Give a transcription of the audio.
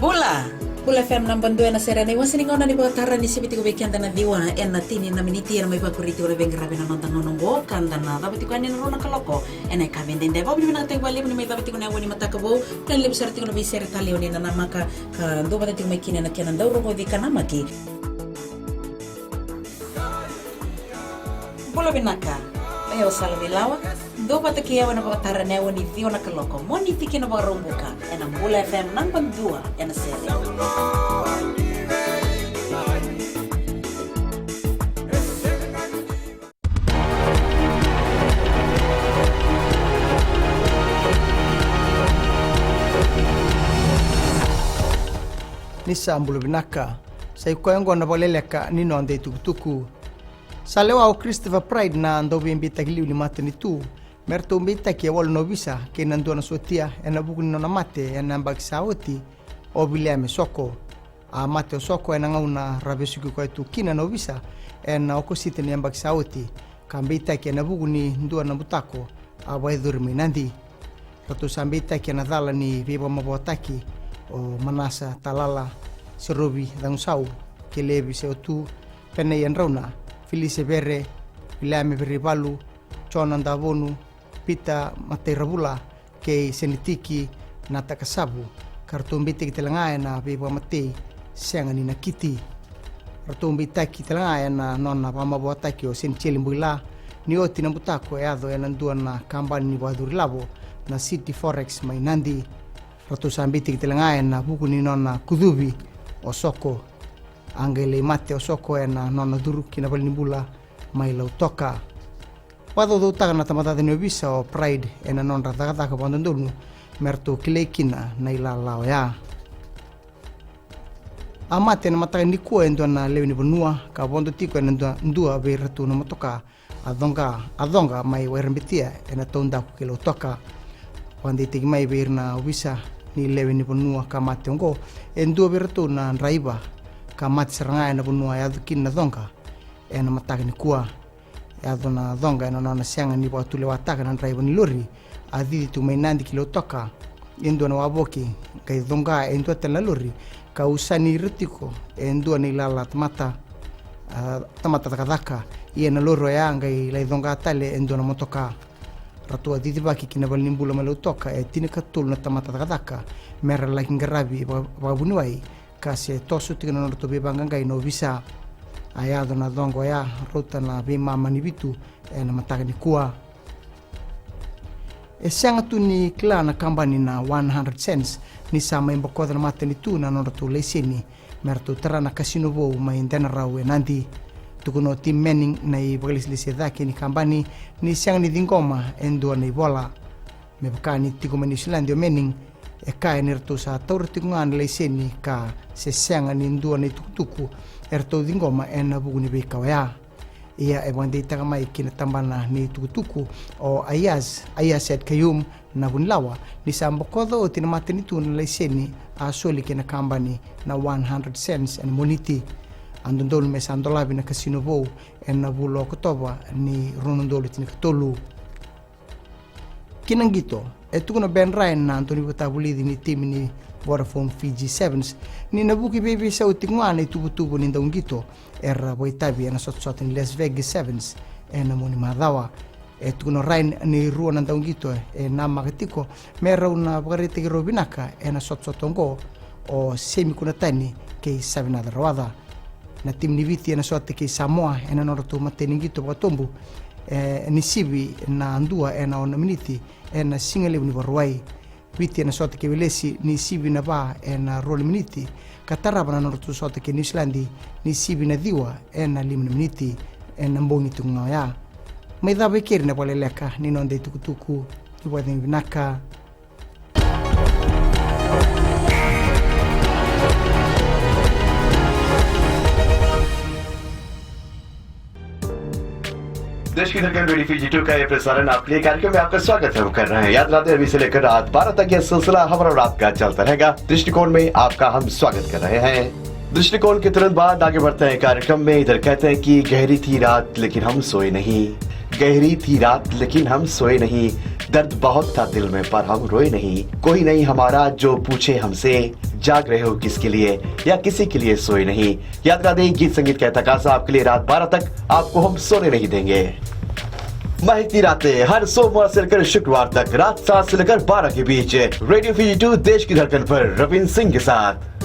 Pula FM nambang dua na serena iwan siningaw na ni batara ni sibiti ko bekian na diwa na tini na miniti na may pakuriti ora bengrabe na nantang nongo kanda na tapos ko ani na kaloko enay kami din debo ni na tay wali ni may tapos ko na wani matakabo kan lib sarti ko na bisere tali oni na namaka do ba may kina na kinan daw ro di kanamaki Pula binaka ayo salamilawa do ba takiya na batara na wani dio na kaloko moni tiki na barumbuka enang Pula FM nambang dua na serena Nisa ambulu binaka sa ikoyango na baleleka nino ande tukutuku sa lewa o Christopher Pride na ando bimbita giliu limata ni tu merto mbita ki wal no visa ke nando na sotia ena buku no na mate ena mbak sauti o bileme soko a mate soko ena ngauna rabesuki ko tu kina no visa ena okosite ni mbak sauti kambita ki na buku ni ndo na butako a wai dormi nandi ratu sambita ki na dala ni viva mabotaki o manasa talala serobi dan sau ke lebi se tu pene yan rauna Felice Berre Wilame Beribalu Chonan Davonu Pita Mateirabula ke senitiki nata kasabu kartumbite kitelangae na beba mate sengani na kiti kartumbite kitelangae na nonna pamabota ki o sencheli mbula ni oti na butako eado enandua na kambani ni wadurilabo na City Forex mainandi Ratu sambiti kitelangae na buku ni nona kudubi o soko angele mate o soko na nona duru kina bali nibula mai lau toka wado do taga na tamata de visa o Pride ena non rata ka bandondunu merto kilekina na ila lao ya amate na mata ni ko endo na lewi ni bonua ka bondo tiko ena ndua be ratu na motoka adonga mai werembetia ena tonda ku kilo toka wande tigi mai be na visa ni lewe ni bonua ka mate ngo endo be ratu na raiba ka mate seranga na bonua ya dukin na donga ena mata ni kuwa ya dona donga na na sianga ni watu le wataka na raiba ni lori adidi tu mainandi kilo toka endo na waboki kai donga endo tela lori ka usani ritiko endo ni lala tamata takadaka ia na loro ya ngai lai donga tale endo na motoka ratu adidi baki kina bal nimbula malo toka e tini katul na tamata takadaka mera la ngarabi babuniwai ka se tosu tigana no to bebanga ngai no visa ayado na dongo ya ruta na bima manibitu na mataka ni kuwa e sanga tu ni klana kambani na 100 cents ni sama imbo kodra mate ni tu na nora tu leseni mertu terana kasino bo mai ndena rawe nandi tukuno tim mening na i baglis liseda ki ni kambani ni sanga ni dingoma endo ni bola me bakani tiku mani silandio mening e kai nertu sa taur tikungan leseni ka se sanga ni ndua ni tukutuku erto dingoma ena buguni bekawaya ia e wande taga mai kina tambana ni tukutuku o ayas et kayum na bunlawa ni sambokodo o tina matini tu na leseni a soli kina kambani na 100 cents en moniti andondol me sandola bina kasino bo en na bulo kotoba ni ronondolo tina katolu kinangito e tukuna Ben Ryan na Antoni Butabulidi ni timi ni Vodafone Fiji Sevens ni nabuki baby sa utingwana itubutubo ni ndaungito era boitabi na sotsot ni Las Vegas Sevens na moni madawa e tukuna Ryan ni ruo na ndaungito na makatiko mera una bagarite ki robinaka na sotsotongo o semi kuna tani ke sabina rawada na tim ni viti na sote ke Samoa na norto mateningito batombu ni sibi na andua na ona miniti na singale ni barwai viti na sote ke velesi ni sibi na ba na rol miniti kataraba na norto sote ke New Zealand ni sibi na diwa na lim miniti na mbongi tunga ya mai da bekeri na poleleka ni nonde tukutuku kiwadin vinaka देश की धड़कन radio Fiji 2 का ये प्रसारण आपके लिए कार्यक्रम में आपका स्वागत हम कर रहे हैं। याद रात अभी से लेकर रात 12 तक यह सिलसिला हमारा रात का चलता रहेगा। दृष्टिकोण में आपका हम स्वागत कर रहे हैं। दृष्टिकोण के तुरंत बाद आगे बढ़ते हैं कार्यक्रम में। इधर कहते हैं कि गहरी थी रात लेकिन हम सोए नहीं, गहरी थी रात लेकिन हम सोए नहीं, दर्द बहुत था दिल में पर हम रोए नहीं, कोई नहीं हमारा जो पूछे हमसे जाग रहे हो किसके लिए या किसी के लिए सोए नहीं। याद रखें गीत संगीत का तकाजा आपके लिए रात 12 तक आपको हम सोने नहीं देंगे। महकती रातें हर सोमवार से लेकर शुक्रवार तक रात 7 से लेकर 12 के बीच रेडियो फीजी 2 देश की धड़कन पर रविंद्र सिंह के साथ।